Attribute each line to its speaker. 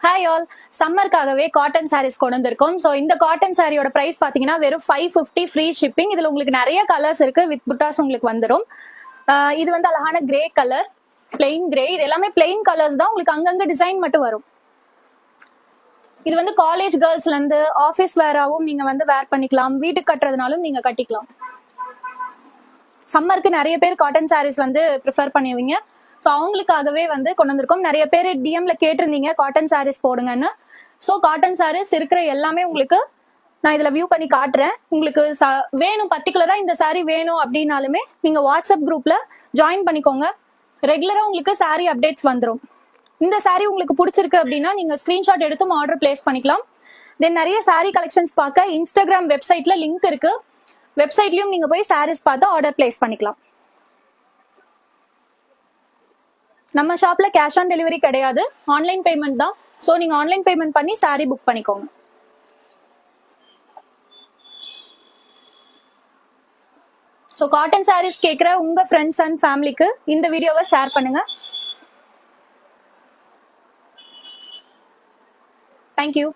Speaker 1: Hi all, சம்மருக்காகவே cotton saris கொண்டு வந்திருக்கோம். So இந்த காட்டன் சாரியோட பிரைஸ் பார்த்தீங்கன்னா வெறும் 550 ஃப்ரீ ஷிப்பிங். இதில் உங்களுக்கு நிறைய கலர்ஸ் இருக்கு, வித் புட்டாஸ் உங்களுக்கு வந்துடும். இது வந்து அழகான கிரே கலர், பிளெயின் கிரே. இது எல்லாமே பிளெயின் கலர்ஸ் தான், உங்களுக்கு அங்கங்க டிசைன் மட்டும் வரும். இது வந்து காலேஜ் கேர்ள்ஸ்ல இருந்து ஆஃபீஸ் வேராவும் நீங்க வந்து வேர் பண்ணிக்கலாம், வீட்டுக்கு கட்டுறதுனாலும் நீங்க கட்டிக்கலாம். சம்மருக்கு நிறைய பேர் காட்டன் சாரீஸ் வந்து ப்ரிஃபர் பண்ணுவீங்க. ஸோ அவங்களுக்காகவே வந்து கொண்டு வந்திருக்கோம். நிறைய பேர் டிஎம்ல கேட்டிருந்தீங்க காட்டன் சாரீஸ் போடுங்கன்னு. ஸோ காட்டன் சாரீஸ் இருக்கிற எல்லாமே உங்களுக்கு நான் இதுல வியூ பண்ணி காட்டுறேன். உங்களுக்கு வேணும், பர்டிகுலரா இந்த சாரீ வேணும் அப்படின்னாலுமே நீங்க வாட்ஸ்அப் குரூப்ல ஜாயின் பண்ணிக்கோங்க. ரெகுலரா உங்களுக்கு சாரீ அப்டேட்ஸ் வந்துடும். இந்த சாரீ உங்களுக்கு பிடிச்சிருக்கு அப்படின்னா நீங்க ஸ்கிரீன்ஷாட் எடுத்தும் ஆர்டர் பிளேஸ் பண்ணிக்கலாம். தென் நிறைய சாரீ கலெக்ஷன்ஸ் பார்க்க இன்ஸ்டாகிராம் வெப்சைட்ல லிங்க் இருக்கு. வெப்சைட்லயும் நீங்க போய் சாரீஸ் பார்த்து ஆர்டர் பிளேஸ் பண்ணிக்கலாம். நம்ம ஷாப்ல கேஷ் ஆன் டெலிவரி கிடையாது, ஆன்லைன் பேமெண்ட் தான். ஸோ நீங்க ஆன்லைன் பேமெண்ட் பண்ணி சாரீ புக் பண்ணிக்கோங்க. ஸோ காட்டன் சாரீஸ் கேட்குற உங்க ஃப்ரெண்ட்ஸ் அண்ட் ஃபேமிலிக்கு இந்த வீடியோவை ஷேர் பண்ணுங்க. தேங்க்யூ.